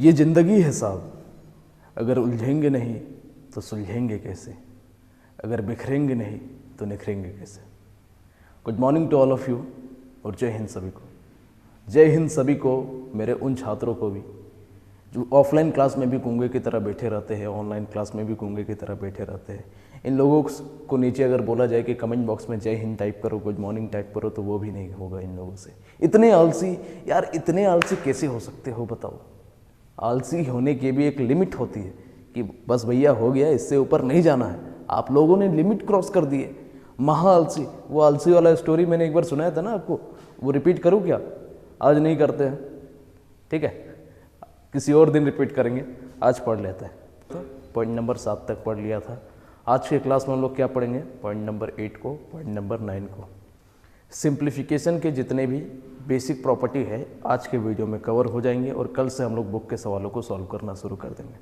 ये ज़िंदगी है साहब, अगर उलझेंगे नहीं तो सुलझेंगे कैसे, अगर बिखरेंगे नहीं तो निखरेंगे कैसे। Good morning to all of you और जय हिंद सभी को। जय हिंद सभी को, मेरे उन छात्रों को भी जो ऑफलाइन क्लास में भी गूंगे की तरह बैठे रहते हैं, ऑनलाइन क्लास में भी गूंगे की तरह बैठे रहते हैं। इन लोगों को नीचे अगर बोला जाए कि कमेंट बॉक्स में जय हिंद टाइप करो, गुड मॉर्निंग टाइप करो, तो वो भी नहीं होगा इन लोगों से। इतने आलसी यार, इतने आलसी कैसे हो सकते हो बताओ। आलसी होने की भी एक लिमिट होती है कि बस भैया हो गया, इससे ऊपर नहीं जाना है। आप लोगों ने लिमिट क्रॉस कर दी है। महा आलसी, वो आलसी वाला स्टोरी मैंने एक बार सुनाया था ना आपको, वो रिपीट करूँ क्या? आज नहीं करते हैं, ठीक है, किसी और दिन रिपीट करेंगे। आज पढ़ लेते हैं। तो पॉइंट नंबर 7 तक पढ़ लिया था। आज के क्लास में हम लोग क्या पढ़ेंगे? पॉइंट नंबर 8 को, पॉइंट नंबर 9 को। सिंप्लीफिकेशन के जितने भी बेसिक प्रॉपर्टी है आज के वीडियो में कवर हो जाएंगे और कल से हम लोग बुक के सवालों को सॉल्व करना शुरू कर देंगे,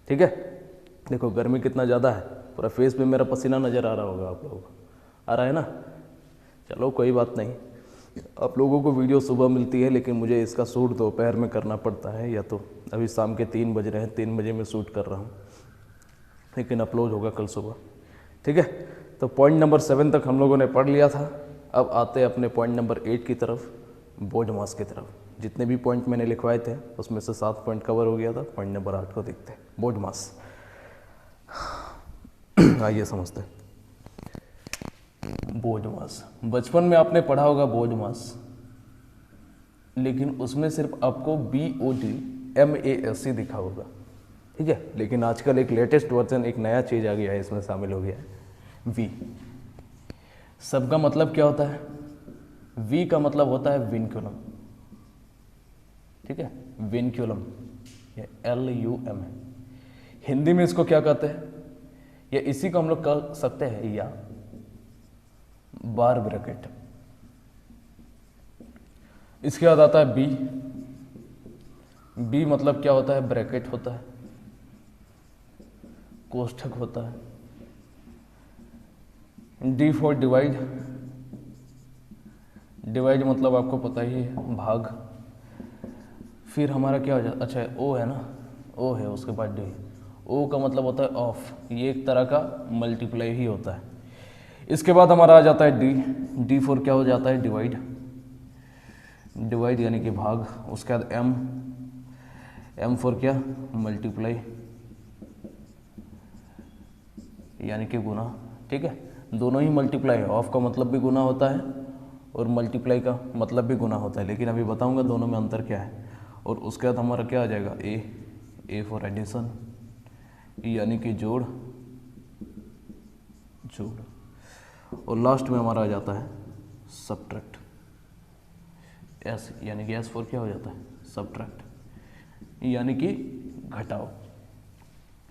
ठीक है। देखो गर्मी कितना ज़्यादा है, पूरा फेस पे मेरा पसीना नज़र आ रहा होगा आप लोगों को, आ रहा है ना? चलो कोई बात नहीं, आप लोगों को वीडियो सुबह मिलती है, लेकिन मुझे इसका शूट दोपहर में करना पड़ता है, या तो अभी शाम के 3 बज रहे हैं, 3 बजे मैं शूट कर रहा हूँ, लेकिन अपलोड होगा कल सुबह, ठीक है। तो पॉइंट नंबर 7 तक हम लोगों ने पढ़ लिया था। अब आते हैं अपने पॉइंट नंबर 8 की तरफ, बोर्ड मास की तरफ। जितने भी पॉइंट मैंने लिखवाए थे उसमें से 7 पॉइंट कवर हो गया था। पॉइंट नंबर 8 को देखते हैं, बोर्ड मास। आइए समझते हैं बोर्ड मास। बचपन में आपने पढ़ा होगा बोर्ड मास, लेकिन उसमें सिर्फ आपको BOD MASC दिखा होगा, ठीक है। लेकिन आजकल एक लेटेस्ट वर्जन, एक नया चीज़ आ गया है, इसमें शामिल हो गया है V। सबका मतलब क्या होता है? V का मतलब होता है विनक्यूलम, ठीक है, विनक्यूलम, ये LUM है। हिंदी में इसको क्या कहते हैं, या इसी को हम लोग कह सकते हैं या बार ब्रैकेट। इसके बाद आता है B मतलब क्या होता है? ब्रैकेट होता है, कोष्ठक होता है। D फॉर डिवाइड, डिवाइड मतलब आपको पता ही है, भाग। फिर हमारा क्या हो जाता, अच्छा O है ना, O है, उसके बाद D। O का मतलब होता है ऑफ, ये एक तरह का मल्टीप्लाई ही होता है। इसके बाद हमारा आ जाता है D फॉर क्या हो जाता है? डिवाइड, डिवाइड यानी कि भाग। उसके बाद M फॉर क्या? मल्टीप्लाई यानी कि गुना, ठीक है। दोनों ही मल्टीप्लाई है, ऑफ का मतलब भी गुना होता है और मल्टीप्लाई का मतलब भी गुना होता है, लेकिन अभी बताऊंगा दोनों में अंतर क्या है। और उसके बाद हमारा क्या आ जाएगा? A फॉर एडिशन यानी कि जोड़, और लास्ट में हमारा आ जाता है सब्ट्रैक्ट, S यानी कि S फॉर क्या हो जाता है? सब्ट्रैक्ट यानी कि घटाओ।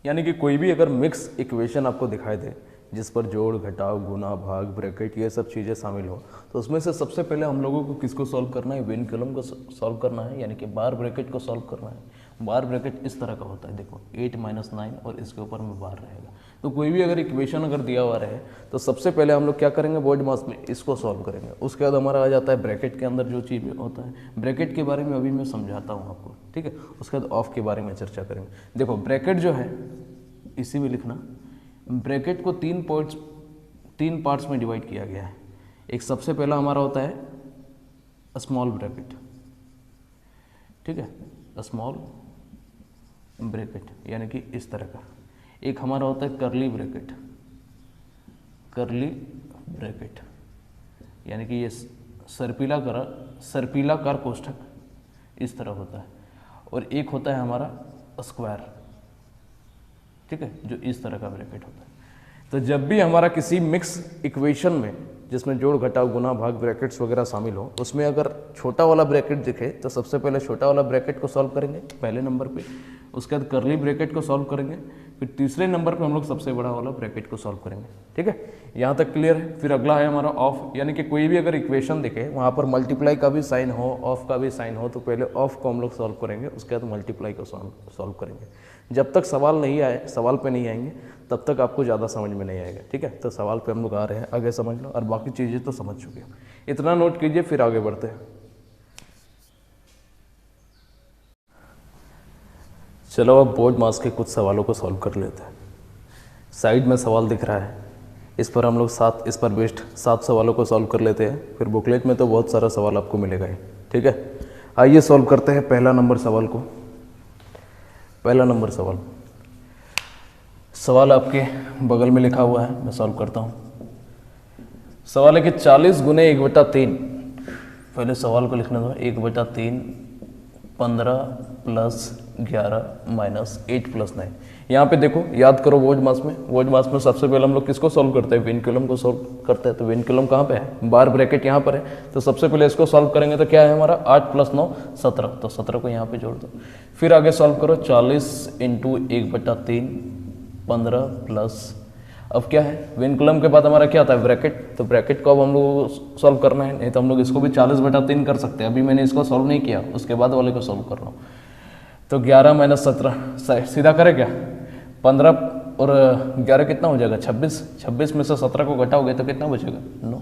यानी कि कोई भी अगर मिक्स इक्वेशन आपको दिखाई दे जिस पर जोड़, घटाव, गुना, भाग, ब्रैकेट ये सब चीज़ें शामिल हो, तो उसमें से सबसे पहले हम लोगों को किसको सॉल्व करना है? विनक्यूलम को सॉल्व करना है, यानी कि बार ब्रैकेट को सॉल्व करना है। बार ब्रैकेट इस तरह का होता है, देखो 8 - 9 और इसके ऊपर में बार रहेगा। तो कोई भी अगर इक्वेशन अगर दिया हुआ रहे तो सबसे पहले हम लोग क्या करेंगे? बोर्ड मास में इसको सॉल्व करेंगे। उसके बाद हमारा आ जाता है ब्रैकेट के अंदर जो चीज़ होता है, ब्रैकेट के बारे में अभी मैं समझाता हूँ आपको, ठीक है। उसके बाद ऑफ के बारे में चर्चा करेंगे। देखो ब्रैकेट जो है, इसी में लिखना, ब्रैकेट को 3 पार्ट्स में डिवाइड किया गया है। एक सबसे पहला हमारा होता है स्मॉल ब्रैकेट, ठीक है, स्मॉल ब्रैकेट यानी कि इस तरह का। एक हमारा होता है करली ब्रैकेट, करली ब्रैकेट यानी कि ये सर्पिलाकार कोष्ठक इस तरह होता है। और एक होता है हमारा स्क्वायर, ठीक है, जो इस तरह का ब्रैकेट होता है। तो जब भी हमारा किसी मिक्स इक्वेशन में जिसमें जोड़, घटाव, गुना, भाग, ब्रैकेट्स वगैरह शामिल हो, उसमें अगर छोटा वाला ब्रैकेट दिखे तो सबसे पहले छोटा वाला ब्रैकेट को सॉल्व करेंगे पहले नंबर पे। उसके बाद करली ब्रैकेट को सॉल्व करेंगे, फिर तीसरे नंबर पे हम लोग सबसे बड़ा वाला ब्रैकेट को सॉल्व करेंगे, ठीक है। यहाँ तक क्लियर है। फिर अगला है हमारा ऑफ, यानी कि कोई भी अगर इक्वेशन दिखे वहाँ पर मल्टीप्लाई का भी साइन हो, ऑफ का भी साइन हो, तो पहले ऑफ को हम लोग सॉल्व करेंगे, उसके बाद मल्टीप्लाई को सॉल्व करेंगे। जब तक सवाल नहीं आए, सवाल पे नहीं आएंगे, तब तक आपको ज़्यादा समझ में नहीं आएगा, ठीक है। तो सवाल पे हम लोग आ रहे हैं, आगे समझ लो, और बाकी चीज़ें तो समझ चुके हैं। इतना नोट कीजिए, फिर आगे बढ़ते हैं। चलो अब बोर्ड मास के कुछ सवालों को सॉल्व कर लेते हैं। साइड में सवाल दिख रहा है, इस पर हम लोग इस पर बेस्ड 7 सवालों को सॉल्व कर लेते हैं। फिर बुकलेट में तो बहुत सारा सवाल आपको मिलेगा ही, ठीक है। आइए सॉल्व करते हैं पहला नंबर सवाल को। पहला नंबर सवाल आपके बगल में लिखा हुआ है, मैं सॉल्व करता हूँ। सवाल है कि 40 गुने 1/3, पहले सवाल को लिखने दो। 1/3 15 + 11 - 8 + 9। यहाँ पे देखो, याद करो वोल्ट मास में सबसे पहले हम लोग किसको सॉल्व करते हैं? विनकुलम को सॉल्व करते हैं। तो विनकुलम कहाँ पे है? बार ब्रैकेट यहाँ पर है। तो सबसे पहले इसको सॉल्व करेंगे तो क्या है हमारा? 8 + 9 17। तो 17 को यहाँ पे जोड़ दो। फिर आगे सॉल्व करो। 40 × 1/3 15 प्लस, अब क्या है? विनकुलम के बाद हमारा क्या आता है? ब्रैकेट। तो ब्रैकेट को अब हम लोग सॉल्व करना है, नहीं तो हम लोग इसको भी 40/3 कर सकते हैं। अभी मैंने इसको सॉल्व नहीं किया, उसके बाद वाले को सॉल्व कर रहा हूँ। तो 11 - 17 सीधा करें क्या? 15 और 11 कितना हो जाएगा? 26। 26 में से 17 को घटाओगे तो कितना बचेगा? 9।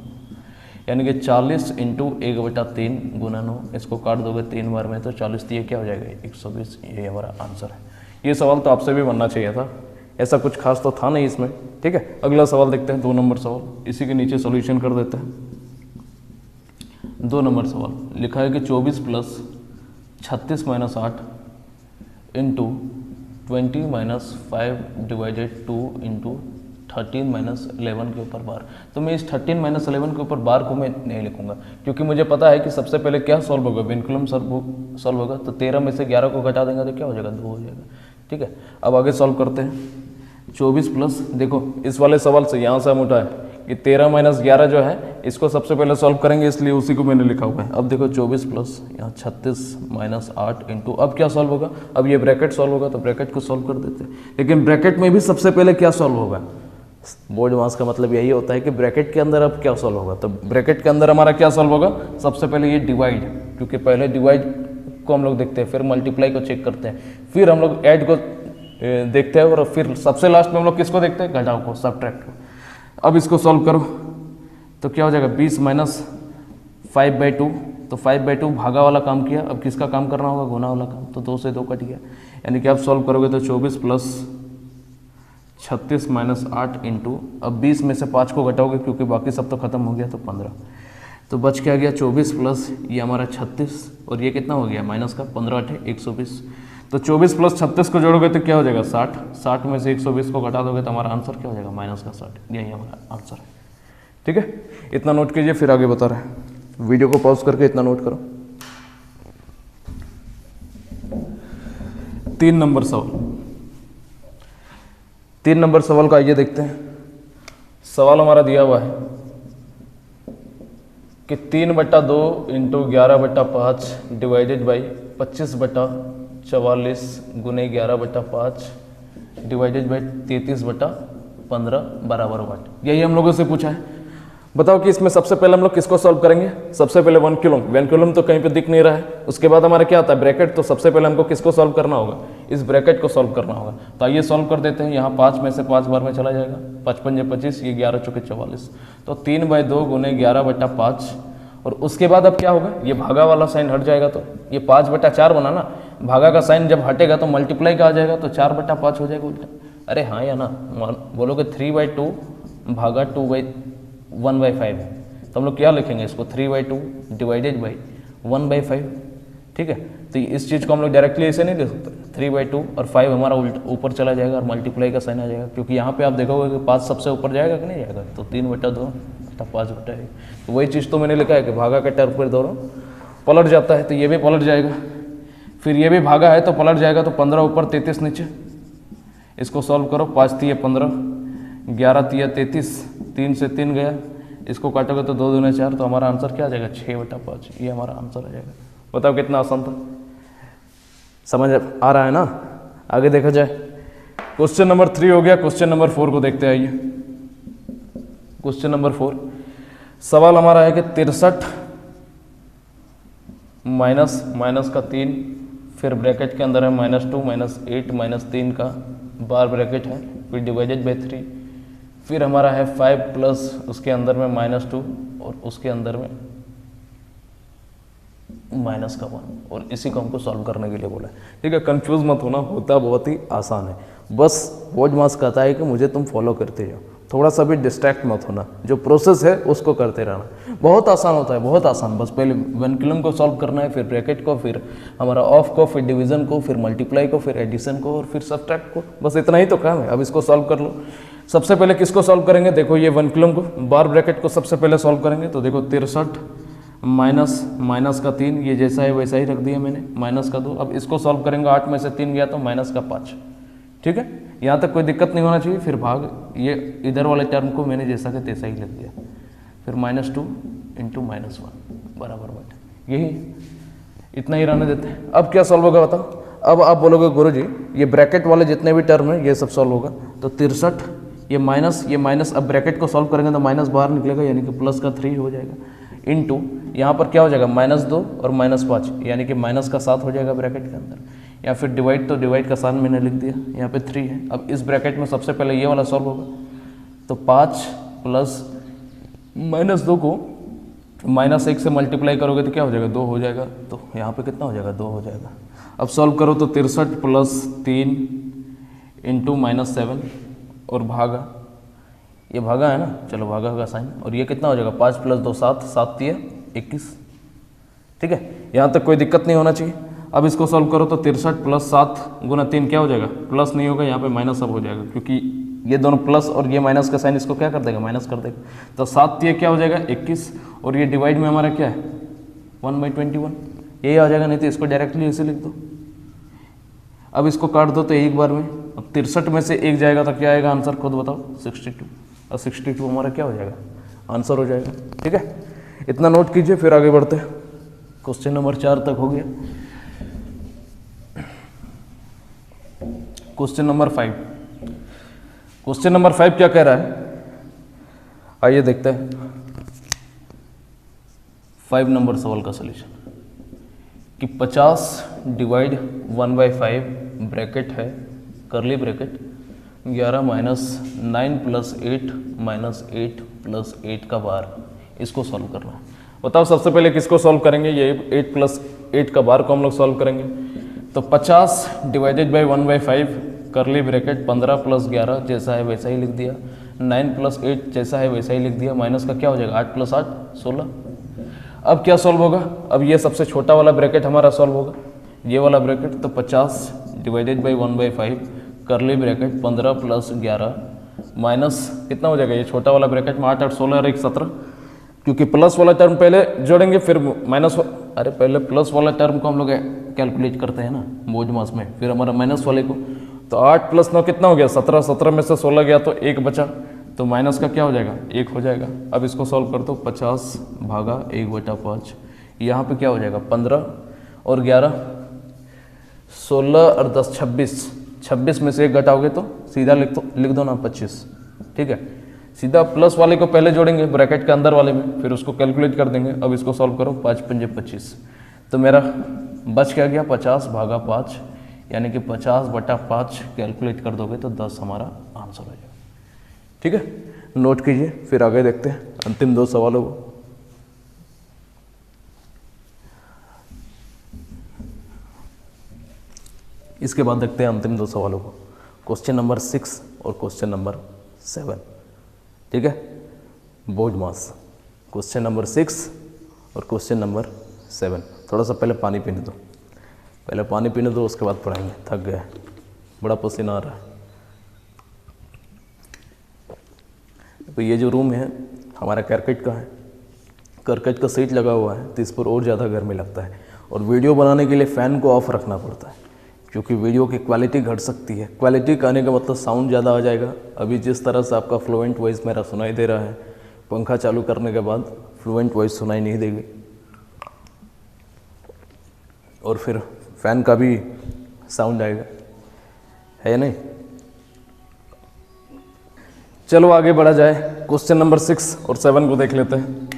यानी कि 40 × 1/3 गुना 9, इसको काट दोगे 3 बार में तो 40 दिए क्या हो जाएगा? 120। ये हमारा आंसर है। ये सवाल तो आपसे भी बनना चाहिए था, ऐसा कुछ खास तो था नहीं इसमें, ठीक है। अगला सवाल देखते हैं, 2 नंबर सवाल। इसी के नीचे सॉल्यूशन कर देते हैं। 2 नंबर सवाल लिखा है कि 24 + 36 - 8 इंटू 20 - 5 / 2 इंटू 13 - 11 के ऊपर बार। तो मैं इस 13 - 11 के ऊपर बार को मैं नहीं लिखूंगा, क्योंकि मुझे पता है कि सबसे पहले क्या सॉल्व होगा? विनकुलम सॉल्व होगा। तो 13 में से 11 को घटा देंगे तो क्या हो जाएगा? 2 हो जाएगा, ठीक है। अब आगे सॉल्व करते हैं। 24 प्लस, देखो इस वाले सवाल से यहाँ से हम उठाए कि 13 - 11 जो है इसको सबसे पहले सॉल्व करेंगे, इसलिए उसी को मैंने लिखा हुआ है। अब देखो 24 प्लस यहाँ 36 - 8 इंटू, अब क्या सॉल्व होगा? अब ये ब्रैकेट सॉल्व होगा, तो ब्रैकेट को सॉल्व कर देते हैं। लेकिन ब्रैकेट में भी सबसे पहले क्या सॉल्व होगा? बोर्ड मास का मतलब यही होता है कि ब्रैकेट के अंदर अब क्या सॉल्व होगा। तो ब्रैकेट के अंदर हमारा क्या सॉल्व होगा? सबसे पहले ये डिवाइड, क्योंकि पहले डिवाइड को हम लोग देखते हैं, फिर मल्टीप्लाई को चेक करते हैं, फिर हम लोग ऐड को देखते हैं, और फिर सबसे लास्ट में हम लोग किसको देखते हैं? घटाव को, सब्ट्रैक्ट को। अब इसको सॉल्व करो तो क्या हो जाएगा? 20 - 5/2। तो 5/2 भागा वाला काम किया, अब किसका काम करना होगा? गुना वाला काम। तो 2 से 2 कट गया, यानी कि आप सॉल्व करोगे तो 24 + 36 - 8 इंटू, अब 20 में से 5 को घटाओगे क्योंकि बाकी सब तो खत्म हो गया, तो 15। तो बच क्या गया? 24 प्लस ये हमारा 36, और ये कितना हो गया? माइनस का 15 × 8 = 120। तो 24 + 36 को जोड़ोगे तो क्या हो जाएगा? 60। 60 में से 120 को घटा दोगे तो हमारा आंसर क्या हो जाएगा? -60। यही हमारा आंसर है, ठीक है। इतना नोट कीजिए, फिर आगे बता रहे हैं। वीडियो को पॉज करके इतना नोट करो। 3 नंबर सवाल। 3 नंबर सवाल का आइए देखते हैं। सवाल हमारा दिया हुआ है कि 3/2 इंटू 11/5 डिवाइडेड बाई 25/44 गुने 11/5 डिवाइडेड बाई 33/15 बराबर वाट। यही हम लोगों से पूछा है। बताओ कि इसमें सबसे पहले हम लोग किसको सॉल्व करेंगे? सबसे पहले विनकुलम तो कहीं पे दिख नहीं रहा है। उसके बाद हमारा क्या आता है? ब्रैकेट। तो सबसे पहले हमको किसको सॉल्व करना होगा? इस ब्रैकेट को सॉल्व करना होगा। तो आइए सॉल्व कर देते हैं। यहाँ 5 में से 5 बार में चला जाएगा, 55 × 25, ये 11 × 44। तो 3/2 गुने 11/5, और उसके बाद अब क्या होगा? ये भागा वाला साइन हट जाएगा, तो ये 5/4 बना ना। भागा का साइन जब हटेगा तो मल्टीप्लाई का आ जाएगा, तो 4/5 हो जाएगा उल्टा। अरे हाँ या ना? बोलोगे 3/2 भागा 1/5 है, तो हम लोग क्या लिखेंगे इसको? 3/2 डिवाइडेड बाई 1/5, ठीक है। तो इस चीज़ को हम लोग डायरेक्टली ऐसे नहीं लिख सकते। 3/2 और 5 हमारा ऊपर चला जाएगा और मल्टीप्लाई का साइन आ जाएगा, क्योंकि यहाँ पे आप देखोगे कि 5 सबसे ऊपर जाएगा कि नहीं जाएगा? तो 3/2 5/1। तो वही चीज़ तो मैंने लिखा है कि भागा के टर्म पर दोनों पलट जाता है, तो ये भी पलट जाएगा। फिर ये भी भागा है तो पलट जाएगा, तो 15 ऊपर 33 नीचे। इसको सॉल्व करो। 5 × 3 = 15, 11 × 3 = 33, 3 से 3 गया, इसको काटोगे तो 2 दूने 4, तो हमारा आंसर क्या आ जाएगा? 6/5। ये हमारा आंसर आ जाएगा। बताओ कितना आसान था। समझ आ रहा है ना? आगे देखा जाए। क्वेश्चन नंबर 3 हो गया। क्वेश्चन नंबर 4 को देखते आइए। क्वेश्चन नंबर 4 सवाल हमारा है कि 63 माइनस का 3, फिर ब्रैकेट के अंदर है -2 -8 -3 का बार ब्रैकेट है, फिर डिवाइडेड बाई 3, फिर हमारा है 5 प्लस उसके अंदर में -2 और उसके अंदर में माइनस का 1, और इसी को हमको सॉल्व करने के लिए बोला है। ठीक है, कंफ्यूज मत होना, होता बहुत ही आसान है। बस BODMAS कहता है कि मुझे तुम फॉलो करते जाओ, थोड़ा सा भी डिस्ट्रैक्ट मत होना, जो प्रोसेस है उसको करते रहना। बहुत आसान होता है, बहुत आसान। बस पहले वेनक्यूलम को सॉल्व करना है, फिर ब्रैकेट को, फिर हमारा ऑफ को, फिर डिवीजन को, फिर मल्टीप्लाई को, फिर एडिशन को, और फिर सब्ट्रैक्ट को। बस इतना ही तो काम है। अब इसको सॉल्व कर लो। सबसे पहले किसको सॉल्व करेंगे? देखो ये वेनक्यूलम को, बार ब्रैकेट को सबसे पहले सॉल्व करेंगे। तो देखो 63 माइनस का 3, ये जैसा है वैसा ही रख दिया मैंने, माइनस का 2। अब इसको सॉल्व करेंगे, 8 में से 3 गया तो माइनस का 5। ठीक है, यहाँ तक कोई दिक्कत नहीं होना चाहिए। फिर भाग, ये इधर वाले टर्म को मैंने जैसा कि तैसा ही लिख दिया। फिर -2 × -1 बराबर बटे, यही इतना ही रहने देते हैं। अब क्या सॉल्व होगा बताओ? अब आप बोलोगे गुरुजी ये ब्रैकेट वाले जितने भी टर्म है ये सब सॉल्व होगा। तो 63, ये माइनस, अब ब्रैकेट को सॉल्व करेंगे तो माइनस बाहर निकलेगा, यानी कि प्लस का 3 हो जाएगा, इनटू यहाँ पर क्या हो जाएगा -2 और -5, यानी कि माइनस का 7 हो जाएगा ब्रैकेट के अंदर। या फिर डिवाइड, तो डिवाइड का साइन मैंने लिख दिया, यहाँ पे 3 है। अब इस ब्रैकेट में सबसे पहले ये वाला सॉल्व होगा। तो 5 प्लस -2 को -1 से मल्टीप्लाई करोगे तो क्या हो जाएगा? 2 हो जाएगा। तो यहाँ पे कितना हो जाएगा? 2 हो जाएगा। अब सॉल्व करो तो 63 + 3 × -7 और भागा, ये भागा है ना, चलो भागा का साइन। और ये कितना हो जाएगा? 5 + 2 7, 7 × 3 21। ठीक है, यहाँ तक कोई दिक्कत नहीं होना चाहिए। अब इसको सॉल्व करो तो 63 + 7 × 3 क्या हो जाएगा? प्लस नहीं होगा, यहाँ पे माइनस अब हो जाएगा, क्योंकि ये दोनों प्लस और ये माइनस का साइन इसको क्या कर देगा? माइनस कर देगा। तो 7 × 3 क्या हो जाएगा? 21, और ये डिवाइड में हमारा क्या है? 1/21, यही आ जाएगा। नहीं तो इसको डायरेक्टली ऐसे लिख दो। अब इसको काट दो तो एक बार में। अब 63 में से 1 जाएगा तो क्या आएगा आंसर? खुद बताओ। 62, और 62 हमारा क्या हो जाएगा? आंसर हो जाएगा। ठीक है, इतना नोट कीजिए, फिर आगे बढ़ते हैं। क्वेश्चन नंबर 4 तक हो गया। क्वेश्चन नंबर 5, क्वेश्चन नंबर 5 क्या कह रहा है? आइए देखते हैं 5 नंबर सवाल का सलूशन। कि 50 डिवाइड 1/5 ब्रैकेट है, करली ब्रैकेट, 11 - 9 + 8 - 8 + 8 का बार, इसको सॉल्व करना है। बताओ सबसे पहले किसको सॉल्व करेंगे? ये 8 + 8 का बार को हम लोग सॉल्व करेंगे। तो 50 डिवाइडेड बाई 1/5 करली ब्रैकेट 15 + 11 जैसा है वैसा ही लिख दिया, 9 + 8 जैसा है वैसा ही लिख दिया, माइनस का क्या हो जाएगा? 8 + 8 16। अब क्या सॉल्व होगा? अब ये सबसे छोटा वाला ब्रैकेट हमारा सॉल्व होगा, ये वाला ब्रैकेट। तो 50 डिवाइडेड बाई 1/5 करली ब्रैकेट 15 + 11 माइनस कितना हो जाएगा? ये छोटा वाला ब्रैकेट में 8 8 16 और 1 17, क्योंकि प्लस वाला टर्म पहले जोड़ेंगे फिर माइनस, अरे पहले प्लस वाला टर्म को हम लोग कैलकुलेट करते हैं ना BODMAS में, फिर हमारा माइनस वाले को। तो 8 + 9 कितना हो गया? 17, 17 में से 16 गया तो 1 बचा, तो माइनस का क्या हो जाएगा? 1 हो जाएगा। अब इसको सॉल्व कर दो, 50 भागा 1/5, यहाँ पे क्या हो जाएगा? 15 और 11 16 और 10 26, 26 में से 1 घटाओगे तो सीधा लिख दो ना 25। ठीक है, सीधा प्लस वाले को पहले जोड़ेंगे ब्रैकेट के अंदर वाले में, फिर उसको कैलकुलेट कर देंगे। अब इसको सॉल्व करो, 5 × 5 = 25, तो मेरा बच क्या गया? 50 भागा 5, यानी कि 50/5 कैलकुलेट कर दोगे तो 10 हमारा आंसर हो जाएगा। ठीक है, नोट कीजिए, फिर आगे देखते हैं अंतिम 2 सवालों को। इसके बाद देखते हैं अंतिम 2 सवालों को, क्वेश्चन नंबर 6 और क्वेश्चन नंबर 7। ठीक है, BODMAS क्वेश्चन नंबर 6 और क्वेश्चन नंबर 7। थोड़ा सा पहले पानी पीने दो, पहले पानी पीने दो, उसके बाद पढ़ाएंगे। थक गए, बड़ा पसीना आ रहा है। तो ये जो रूम है हमारा करकट का है, करकट का सीट लगा हुआ है, तो इस पर और ज़्यादा गर्मी लगता है। और वीडियो बनाने के लिए फ़ैन को ऑफ रखना पड़ता है, क्योंकि वीडियो की क्वालिटी घट सकती है। क्वालिटी कहने का मतलब साउंड ज़्यादा आ जाएगा। अभी जिस तरह से आपका फ्लुएंट वॉइस मेरा सुनाई दे रहा है, पंखा चालू करने के बाद फ्लुएंट वॉइस सुनाई नहीं देगी, और फिर फ़ैन का भी साउंड आएगा, है नहीं। चलो आगे बढ़ा जाए, क्वेश्चन नंबर 6 और 7 को देख लेते हैं।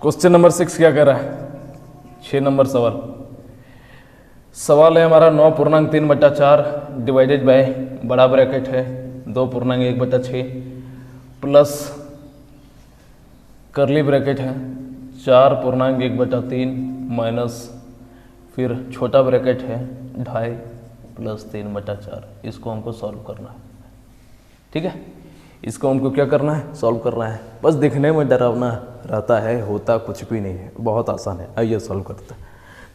क्वेश्चन नंबर 6 क्या कह रहा है? 6 नंबर सवाल है हमारा 9.3/4 डिवाइडेड बाय बड़ा ब्रैकेट है 2.1/6 प्लस करली ब्रैकेट है 4.1/3 माइनस फिर छोटा ब्रैकेट है 2.5 प्लस 3/4, इसको हमको सॉल्व करना है। ठीक है, इसको हमको क्या करना है, सॉल्व करना है। बस दिखने में डरावना रहता है, होता कुछ भी नहीं है, बहुत आसान है। आइए सॉल्व करते हैं।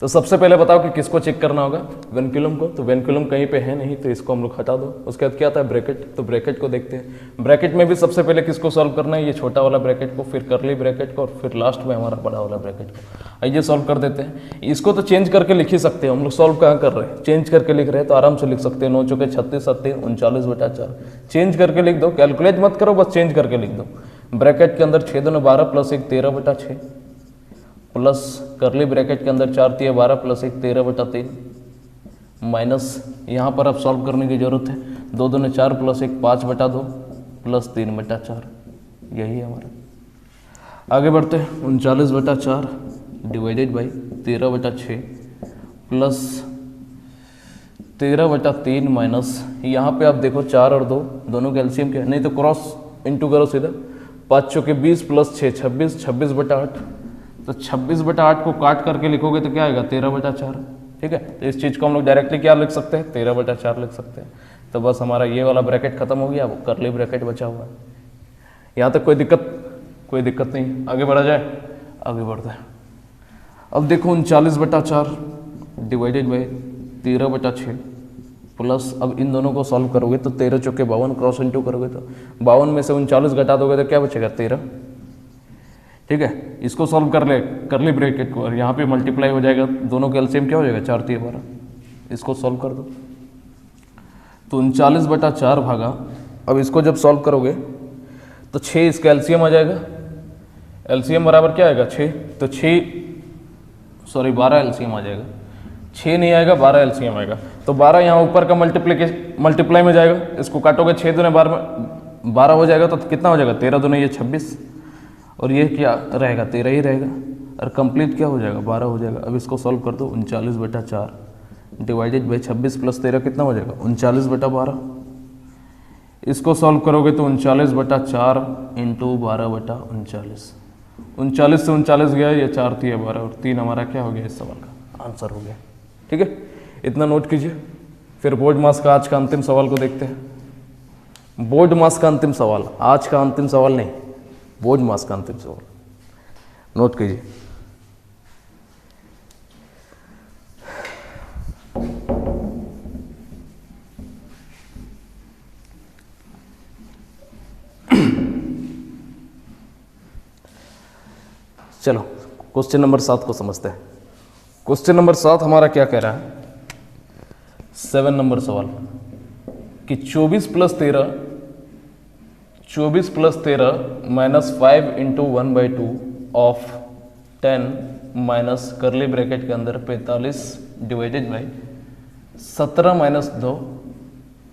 तो सबसे पहले बताओ कि किसको चेक करना होगा, वेनक्यूलम को। तो वेनक्यूलम कहीं पे है नहीं, तो इसको हम लोग हटा दो। उसके बाद क्या आता है, ब्रैकेट। तो ब्रैकेट को देखते हैं। ब्रैकेट में भी सबसे पहले किसको सॉल्व करना है, ये छोटा वाला ब्रैकेट को, फिर करली ब्रैकेट को, और फिर लास्ट में हमारा बड़ा वाला ब्रैकेट को। आइए सॉल्व कर देते हैं। इसको तो चेंज करके लिख ही सकते हैं हम लोग, सॉल्व कहाँ कर रहे हैं, चेंज करके लिख रहे हैं, तो आराम से लिख सकते हैं। 9 चौके 36 7 39/4 चेंज करके लिख दो, कैलकुलेट मत करो, बस चेंज करके लिख दो। ब्रैकेट के अंदर 6 दूने 12 प्लस 1 13/6 प्लस करली ब्रैकेट के अंदर 4 3 12 प्लस 1 13/3 माइनस यहाँ पर अब सॉल्व करने की जरूरत है। 2 दूने 4 प्लस 1 5/2 प्लस 3/4, यही है हमारा। आगे बढ़ते हैं। 39/4 डिवाइडेड बाई 13/6 प्लस 13/3 माइनस यहाँ पे आप देखो 4 और 2 दोनों का एलसीएम क्या है, नहीं तो क्रॉस इंटू करो सीधा। 5 चौके 20 प्लस 6 26 26/8, तो 26/8 को काट करके लिखोगे तो क्या आएगा 13/4। ठीक है, तो इस चीज़ को हम लोग डायरेक्टली क्या लिख सकते हैं, 13/4 लिख सकते हैं। तो बस हमारा ये वाला ब्रैकेट खत्म हो गया, वो करली ब्रैकेट बचा हुआ है। यहाँ तक कोई दिक्कत नहीं, आगे बढ़ा जाए। आगे बढ़ते हैं। अब देखो 39/4 डिवाइडेड बाई 13/6 प्लस, अब इन दोनों को सॉल्व करोगे तो 13 चौके 52 क्रॉस इंटू करोगे तो 52 में से 39 घटा दोगे तो क्या बचेगा 13। ठीक है, इसको सॉल्व कर ले करली ब्रैकेट को, और यहाँ पे मल्टीप्लाई हो जाएगा, दोनों का एलसीएम क्या हो जाएगा 4 3 12। इसको सॉल्व कर दो तो 39/4 भागा, अब इसको जब सॉल्व करोगे तो 6 इसका एलसीएम आ जाएगा। एलसीएम बराबर क्या आएगा 6, तो 12 एलसीएम आ जाएगा। 6 नहीं आएगा, 12 एलसीएम आएगा। तो 12 यहाँ ऊपर का मल्टीप्लाई में जाएगा, इसको काटोगे 6 दूने 12 हो जाएगा, तो कितना हो जाएगा 13 दूने ये 26, और ये क्या रहेगा 13 ही रहेगा, और कंप्लीट क्या हो जाएगा 12 हो जाएगा। अब इसको सॉल्व कर दो। 39/4 डिवाइडेड बाई 26 प्लस 13 कितना हो जाएगा 39/12। इसको सॉल्व करोगे तो 39/4 इंटू 12/39, 39 से 39 गया, ये 4 3 12 और 3 हमारा क्या हो गया, इस सवाल का आंसर हो गया। ठीक है, इतना नोट कीजिए। फिर बोर्ड मास का आज का अंतिम सवाल को देखते हैं। बोर्ड मास का अंतिम सवाल, आज का अंतिम सवाल नहीं, बोर्ड मास का अंतिम सवाल, नोट कीजिए। चलो क्वेश्चन नंबर 7 को समझते हैं। क्वेश्चन नंबर 7 हमारा क्या कह रहा है, 7 नंबर सवाल कि 24 plus 13 minus 5 into 1/2 of 10 minus करली ब्रैकेट के अंदर 45 divided by 17 minus 2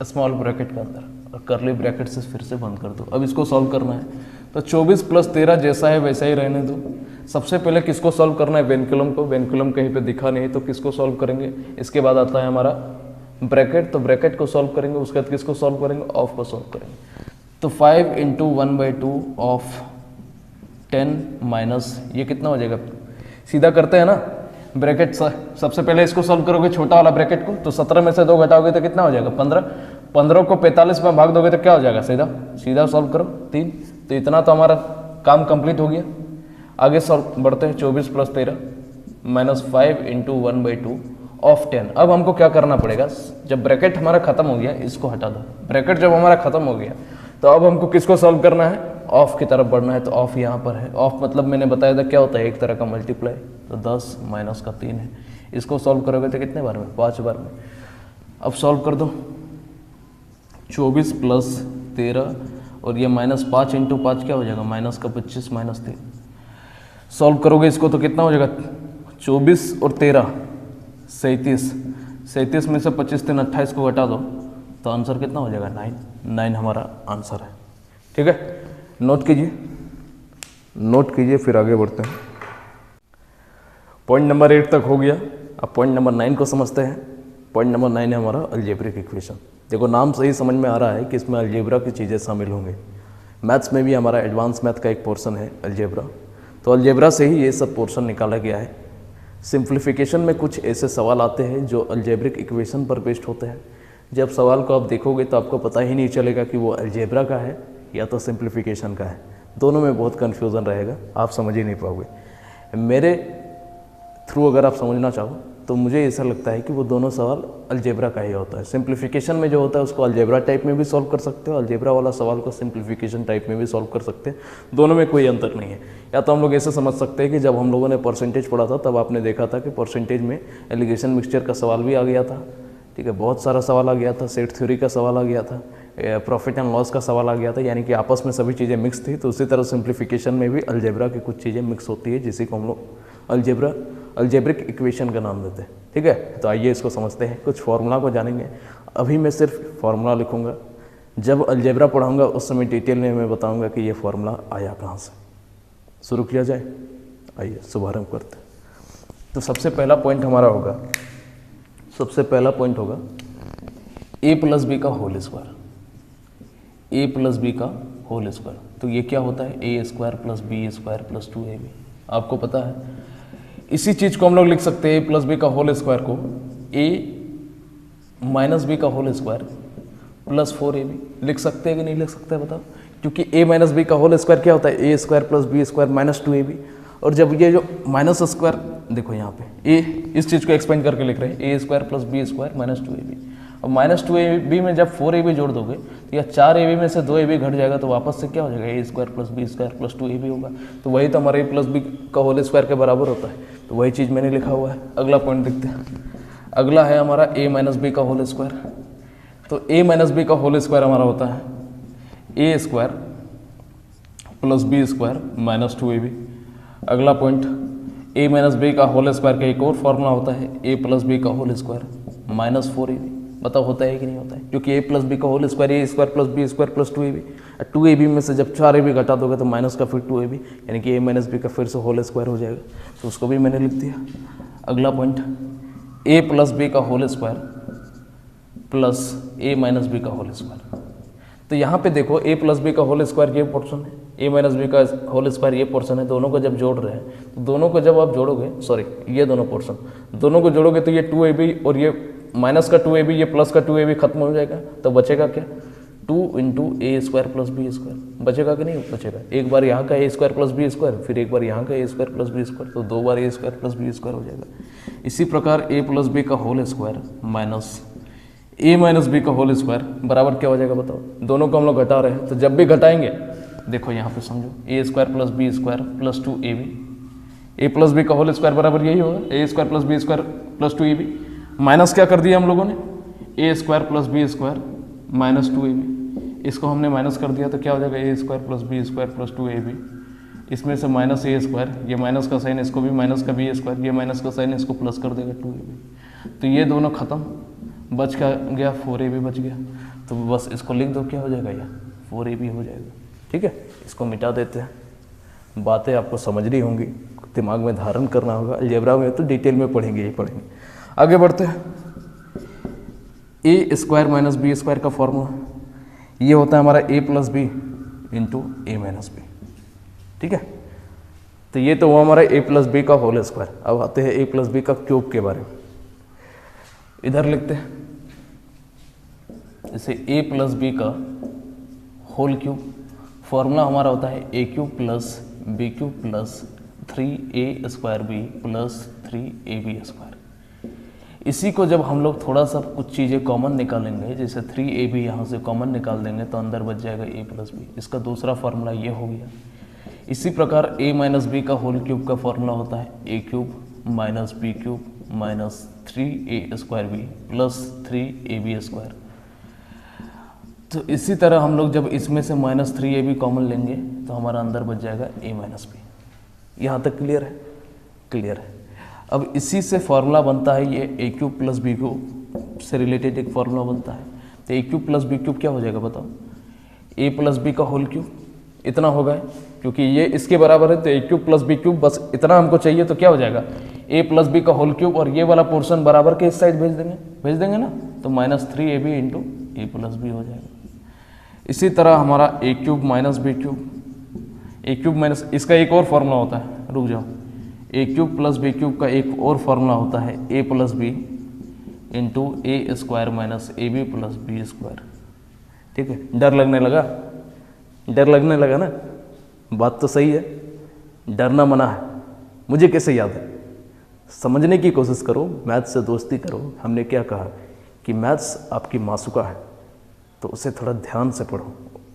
small bracket के अंदर, और करली ब्रैकेट से फिर से बंद कर दो। अब इसको सॉल्व करना है। तो 24 प्लस 13 जैसा है वैसा ही रहने दो। सबसे पहले किसको सॉल्व करना है, वेनक्यूलम को। वेनक्यूलम कहीं पे दिखा नहीं, तो किसको सॉल्व करेंगे, इसके बाद आता है हमारा ब्रैकेट, तो ब्रैकेट को सॉल्व करेंगे। उसके बाद किसको सॉल्व करेंगे, ऑफ को सॉल्व करेंगे। तो 5 इंटू 1/2 ऑफ 10 माइनस ये कितना हो जाएगा, सीधा करते हैं ना ब्रैकेट। सबसे पहले इसको सॉल्व करोगे छोटा वाला ब्रैकेट को, तो 17 में से 2 घटाओगे तो कितना हो जाएगा 15। 15 को 45 में भाग दोगे तो क्या हो जाएगा, सीधा सॉल्व करो 3। तो इतना तो हमारा काम कंप्लीट हो गया। आगे सॉल्व बढ़ते हैं। 24 प्लस 13 माइनस 5 इंटू 1/2 ऑफ 10। अब हमको क्या करना पड़ेगा, जब ब्रैकेट हमारा खत्म हो गया इसको हटा दो। ब्रैकेट जब हमारा खत्म हो गया तो अब हमको किसको सॉल्व करना है, ऑफ की तरफ बढ़ना है। तो ऑफ यहाँ पर है। ऑफ मतलब मैंने बताया था क्या होता है, एक तरह का मल्टीप्लाई। तो 10 माइनस का 3 है। इसको सॉल्व करोगे तो कितने बार में, 5 बार में। अब सॉल्व कर दो। 24 प्लस 13 और ये माइनस 5 इंटू 5 क्या हो जाएगा, माइनस का 25 माइनस 3। सॉल्व करोगे इसको तो कितना हो जाएगा, 24 और 13 37 में से 25 3 28 को घटा दो तो आंसर कितना हो जाएगा 9 हमारा आंसर है। ठीक है, नोट कीजिए फिर आगे बढ़ते हैं। पॉइंट नंबर 8 तक हो गया। अब पॉइंट नंबर 9 को समझते हैं। पॉइंट नंबर 9 है हमारा अलजेब्रिक इक्वेशन। देखो नाम से ही समझ में आ रहा है कि इसमें अलजेब्रा की चीज़ें शामिल होंगे। मैथ्स में भी हमारा एडवांस मैथ का एक पोर्शन है अलजेब्रा, तो अलजेब्रा से ही ये सब पोर्शन निकाला गया है। सिंप्लीफिकेशन में कुछ ऐसे सवाल आते हैं जो अलजेब्रिक इक्वेशन पर बेस्ड होते हैं। जब सवाल को आप देखोगे तो आपको पता ही नहीं चलेगा कि वो अलजेब्रा का है या तो सिंप्लीफिकेशन का है। दोनों में बहुत कन्फ्यूज़न रहेगा, आप समझ ही नहीं पाओगे। मेरे थ्रू अगर आप समझना चाहो तो मुझे ऐसा लगता है कि वो दोनों सवाल अलजेब्रा का ही होता है। सिंप्लीफिकेशन में जो होता है उसको अलजेब्रा टाइप में भी सॉल्व कर सकते हो, अलजेब्रा वाला सवाल को सिंप्लीफिकेशन टाइप में भी सॉल्व कर सकते हैं। दोनों में कोई अंतर नहीं है। या तो हम लोग ऐसे समझ सकते हैं कि जब हम लोगों ने परसेंटेज पढ़ा था तब आपने देखा था कि परसेंटेज में एलिगेशन मिक्सचर का सवाल भी आ गया था, ठीक है, बहुत सारा सवाल आ गया था, सेट थ्योरी का सवाल आ गया था, प्रॉफिट एंड लॉस का सवाल आ गया था, यानी कि आपस में सभी चीज़ें मिक्स थी। तो उसी तरह सिंप्लीफिकेशन में भी अलजेब्रा की कुछ चीज़ें मिक्स होती है जिसी को हम लोग अलजेब्रिक इक्वेशन का नाम देते हैं, ठीक है। तो आइए इसको समझते हैं, कुछ फार्मूला को जानेंगे। अभी मैं सिर्फ फार्मूला लिखूंगा, जब अलजेब्रा पढ़ाऊंगा उस समय डिटेल में मैं बताऊंगा कि ये फार्मूला आया कहाँ से। शुरू किया जाए, आइए शुभारंभ करते हैं। तो सबसे पहला पॉइंट हमारा होगा, सबसे पहला पॉइंट होगा a प्लस बी का whole square, a plus B का होल स्क्वायर। तो ये क्या होता है, A square plus B square plus 2ab। आपको पता है इसी चीज़ को हम लोग लिख सकते हैं, a प्लस बी का होल स्क्वायर को a माइनस बी का होल स्क्वायर प्लस 4ab लिख सकते हैं कि नहीं लिख सकते हैं बताओ। क्योंकि a माइनस बी का होल स्क्वायर क्या होता है, A square plus B square minus 2ab। और जब ये जो माइनस स्क्वायर, देखो यहाँ पे a इस चीज़ को एक्सपेंड करके लिख रहे हैं, A square plus B square minus 2ab। और माइनस 2ab में जब 4ab जोड़ दोगे तो या 4ab में से 2ab घट जाएगा तो वापस से क्या हो जाएगा, A square plus B square plus 2ab होगा। तो वही तो हमारे a प्लस बी का होल स्क्वायर के बराबर होता है। तो वही चीज़ मैंने लिखा हुआ है। अगला पॉइंट देखते हैं, अगला है हमारा a माइनस बी का होल स्क्वायर। तो a माइनस बी का होल स्क्वायर हमारा होता है A square plus B square minus 2ab। अगला पॉइंट, a माइनस बी का होल स्क्वायर का एक और फॉर्मूला होता है a प्लस बी का होल स्क्वायर माइनस 4ab। बताओ होता है कि नहीं होता है, क्योंकि a प्लस बी का whole square A square plus B square plus 2ab। 2ab में से जब 4ab घटा दोगे तो माइनस का फिर 2ab, यानी कि a माइनस बी का फिर से होल स्क्वायर हो जाएगा। तो उसको भी मैंने लिख दिया। अगला पॉइंट, a प्लस बी का whole square plus a minus B का होल स्क्वायर। तो यहाँ पे देखो a प्लस बी का होल स्क्वायर ये पोर्शन है, a माइनस बी का होल स्क्वायर ये पोर्शन है। दोनों को जब जोड़ रहे हैं तो दोनों को जब आप जोड़ोगे, सॉरी ये दोनों पोर्शन दोनों को जोड़ोगे तो ये 2ab और ये माइनस का 2ab ये प्लस का 2ab खत्म हो जाएगा। तो बचेगा क्या, 2 into A square plus B square. बचेगा कि नहीं बचेगा, एक बार यहाँ का A square plus B square, फिर एक बार यहाँ का A square plus B square, तो 2 बार A square plus B square हो जाएगा। इसी प्रकार a प्लस बी का whole square minus a minus B का होल स्क्वायर बराबर क्या हो जाएगा बताओ। दोनों को हम लोग घटा रहे हैं, तो जब भी घटाएंगे देखो यहाँ पे समझो, A square plus B square plus 2ab। A plus B का होल स्क्वायर बराबर यही होगा, A square plus B square plus 2ab। Minus क्या कर दिया हम लोगों ने, A square plus B square minus 2ab। इसको हमने माइनस कर दिया तो क्या हो जाएगा, A square plus B square plus 2ab। इसमें से माइनस ए स्क्वायर, ये माइनस का साइन इसको भी माइनस का बी स्क्वायर, ये माइनस का साइन इसको प्लस कर देगा 2ab। तो ये दोनों खत्म, बच का गया 4ab बच गया। तो बस इसको लिख दो, क्या हो जाएगा, या 4ab हो जाएगा। ठीक है, इसको मिटा देते हैं। बातें आपको समझनी होंगी, दिमाग में धारण करना होगा। अलजेब्रा में तो डिटेल में पढ़ेंगे ही पढ़ेंगे। आगे बढ़ते हैं, A square minus B square का फॉर्मूला ये होता है हमारा a plus B into A minus B. ठीक है, तो ये तो वो हमारा a प्लस बी का होल स्क्वायर। अब आते हैं a प्लस बी का क्यूब के बारे में। इधर लिखते हैं जैसे a प्लस बी का होल क्यूब, फॉर्मूला हमारा होता है a cube plus B cube plus 3a square B plus 3ab square. इसी को जब हम लोग थोड़ा सा कुछ चीज़ें कॉमन निकालेंगे, जैसे 3ab यहाँ से कॉमन निकाल देंगे तो अंदर बच जाएगा a प्लस बी। इसका दूसरा फार्मूला ये हो गया। इसी प्रकार a माइनस बी का होल क्यूब का फॉर्मूला होता है a cube minus B cube minus 3a square B plus 3ab square. तो इसी तरह हम लोग जब इसमें से माइनस 3ab कॉमन लेंगे तो हमारा अंदर बच जाएगा a माइनस बी। यहाँ तक क्लियर है? क्लियर है। अब इसी से फॉर्मूला बनता है ये a cube plus B cube से रिलेटेड एक फॉर्मूला बनता है। तो a cube plus B cube क्या हो जाएगा बताओ, a प्लस बी का होल क्यूब इतना होगा, क्योंकि ये इसके बराबर है। तो a cube plus B cube बस इतना हमको चाहिए, तो क्या हो जाएगा a प्लस बी का होल क्यूब, और ये वाला पोर्शन बराबर के इस साइड भेज देंगे ना, तो minus 3ab into A plus B हो जाएगा। इसी तरह हमारा a cube minus B cube, a cube minus, इसका एक और फॉर्मूला होता है, रुक जाओ, A cube plus B cube का एक और फॉर्मूला होता है A plus B into A square minus A B plus B square. ठीक है, डर लगने लगा, डर लगने लगा ना, बात तो सही है, डरना मना है। मुझे कैसे याद है? समझने की कोशिश करो, मैथ्स से दोस्ती करो। हमने क्या कहा कि मैथ्स आपकी मासूका है, तो उसे थोड़ा ध्यान से पढ़ो।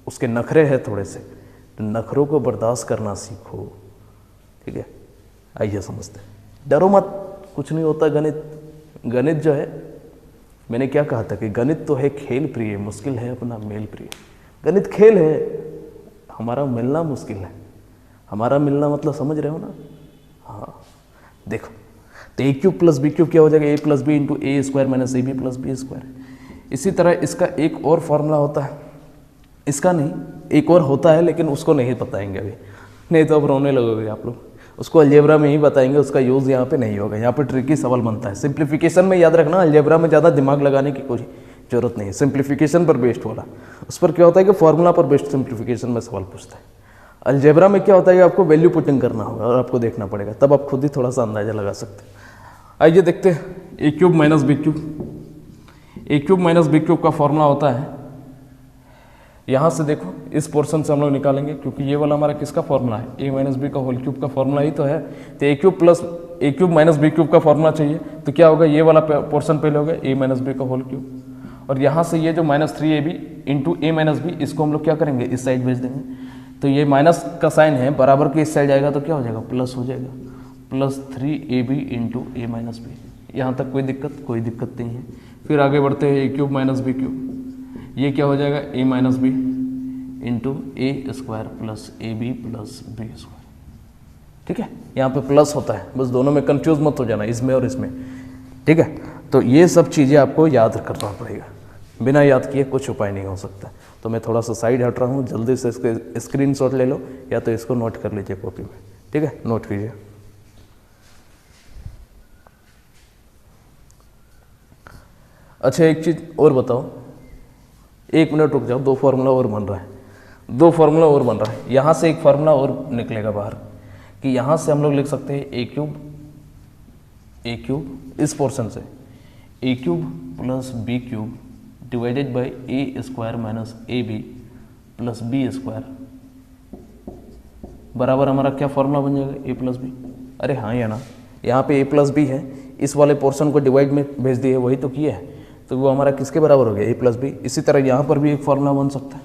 उसके नखरे हैं थोड़े से, तो नखरों को बर्दाश्त करना सीखो। ठीक है, आइए समझते हैं। डरो मत, कुछ नहीं होता। गणित जो है, मैंने क्या कहा था कि गणित तो है खेल प्रिय, मुश्किल है अपना मेल प्रिय। गणित खेल है, हमारा मिलना मुश्किल है। हमारा मिलना मतलब समझ रहे हो ना? हाँ, देखो तो A cube plus B cube क्या हो जाएगा? A plus B into A square minus A B plus B square. इसी तरह इसका एक और फॉर्मूला होता है, इसका नहीं, एक और होता है लेकिन उसको नहीं बताएंगे अभी, नहीं तो अब रोने लगोगे आप लोग। उसको अलजेब्रा में ही बताएंगे, उसका यूज़ यहाँ पे नहीं होगा। यहाँ पे ट्रिकी सवाल बनता है। सिंप्लीफिकेशन में याद रखना, अलजेब्रा में ज़्यादा दिमाग लगाने की कोई जरूरत नहीं है। सिंप्लीफिकेशन पर बेस्ड वाला, उस पर क्या होता है कि फॉर्मूला पर बेस्ड सिंप्लीफिकेशन में सवाल पूछता है। अलजेब्रा में क्या होता है कि आपको वैल्यू पुटिंग करना होगा और आपको देखना पड़ेगा, तब आप खुद ही थोड़ा सा अंदाजा लगा सकते हैं। आइए देखते हैं A cube minus B cube. A cube minus B cube का फॉर्मूला होता है, यहाँ से देखो इस पोर्शन से हम लोग निकालेंगे, क्योंकि ये वाला हमारा किसका फॉर्मूला है? ए माइनस बी का होल क्यूब का फॉर्मूला ही तो है। तो A cube minus B cube का फॉर्मूला चाहिए, तो क्या होगा? ये वाला पोर्शन पहले होगा ए माइनस बी का होल क्यूब, और यहाँ से ये जो -3ab into A minus B, इसको हम लोग क्या करेंगे? इस साइड भेज देंगे। तो ये माइनस का साइन है, बराबर के इस साइड जाएगा तो क्या हो जाएगा? प्लस हो जाएगा, +3ab into A minus B. यहाँ तक कोई दिक्कत नहीं है। फिर आगे बढ़ते हैं, A cube minus B cube, ये क्या हो जाएगा? A minus B into A square plus A B plus B square. ठीक है, यहाँ पे प्लस होता है, बस दोनों में कंफ्यूज मत हो जाना, इसमें और इसमें। ठीक है, तो ये सब चीज़ें आपको याद करना पड़ेगा, बिना याद किए कुछ उपाय नहीं हो सकता। तो मैं थोड़ा सा साइड हट रहा हूँ, जल्दी से इसके स्क्रीनशॉट ले लो या तो इसको नोट कर लीजिए कॉपी में। ठीक है, नोट कीजिए। अच्छा, एक चीज़ और बताओ, 1 मिनट रुक जाओ, 2 फार्मूला और बन रहा है, 2 फार्मूला और बन रहा है। यहाँ से एक फार्मूला और निकलेगा बाहर, कि यहाँ से हम लोग लिख सकते हैं ए क्यूब इस पोर्शन से A cube plus B cube divided by A square minus A B plus B square बराबर हमारा क्या फॉर्मूला बन जाएगा? A plus B. अरे हाँ या ना, यहाँ पे ए प्लस बी है, इस वाले पोर्शन को डिवाइड में भेज दिए, वही तो किया है, तो वो हमारा किसके बराबर हो गया? ए प्लस बी। इसी तरह यहाँ पर भी एक फॉर्मूला बन सकता है,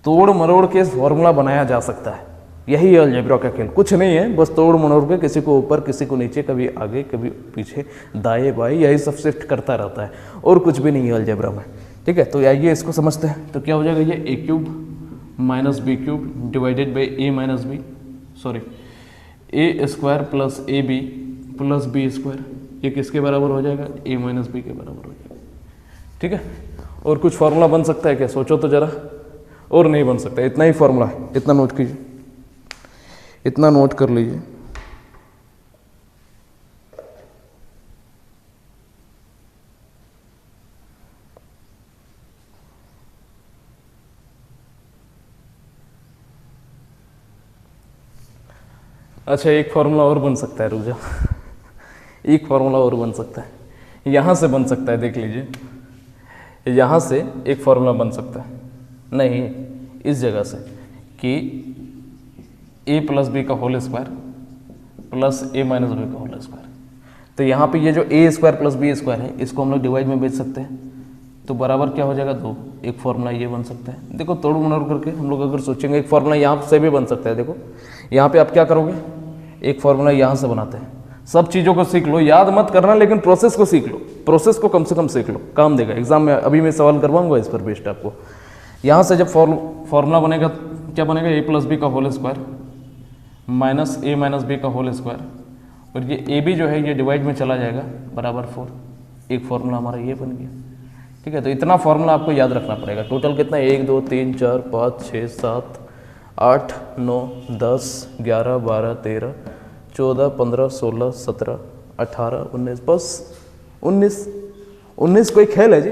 तोड़ मरोड़ के फॉर्मूला बनाया जा सकता है। यही है अलजेब्रा का खेल, कुछ नहीं है, बस तोड़ मरोड़ के किसी को ऊपर किसी को नीचे, कभी आगे कभी पीछे, दाएं बाएं, यही सब शिफ्ट करता रहता है, और कुछ भी नहीं है अलजेब्रा में। ठीक है, तो आइए इसको समझते हैं। तो क्या हो जाएगा? ये A cube minus B cube divided by A square plus A B plus B square, ये किसके बराबर हो जाएगा? ए माइनस बी के बराबर हो जाएगा। ठीक है, और कुछ फार्मूला बन सकता है क्या? सोचो तो जरा। और नहीं बन सकता, इतना ही फार्मूला है, इतना नोट कीजिए, इतना नोट कर लीजिए। अच्छा, एक फार्मूला और बन सकता है, रुक जाओ, एक फार्मूला और बन सकता है, यहाँ से बन सकता है, देख लीजिए, यहाँ से एक फार्मूला बन सकता है, नहीं इस जगह से, कि ए प्लस बी का होल स्क्वायर प्लस ए माइनस बी का होल स्क्वायर। तो यहाँ पे ये जो ए स्क्वायर प्लस बी स्क्वायर है, इसको हम लोग डिवाइड में भेज सकते हैं, तो बराबर क्या हो जाएगा? 2। एक फार्मूला ये बन सकता है। देखो तोड़ मरोड़ करके हम लोग अगर सोचेंगे, एक फार्मूला यहाँ से भी बन सकता है। देखो यहाँ पे आप क्या करोगे? एक फार्मूला यहाँ से बनाते हैं। सब चीज़ों को सीख लो, याद मत करना, लेकिन प्रोसेस को सीख लो, प्रोसेस को कम से कम सीख लो, काम देगा एग्जाम में। अभी मैं सवाल करवाऊंगा इस पर बेस्ड आपको। यहाँ से जब फार्मूला बनेगा, क्या बनेगा? ए प्लस बी का होल स्क्वायर माइनस ए माइनस बी का होल स्क्वायर, और ये ए बी जो है ये डिवाइड में चला जाएगा, बराबर 4। एक फार्मूला हमारा ये बन गया। ठीक है, तो इतना फार्मूला आपको याद रखना पड़ेगा। टोटल कितना? 1 2 3 4 5 6 7 8 9 10 11 12 13 14 15 16 17 18 19, बस 19 कोई खेल है जी?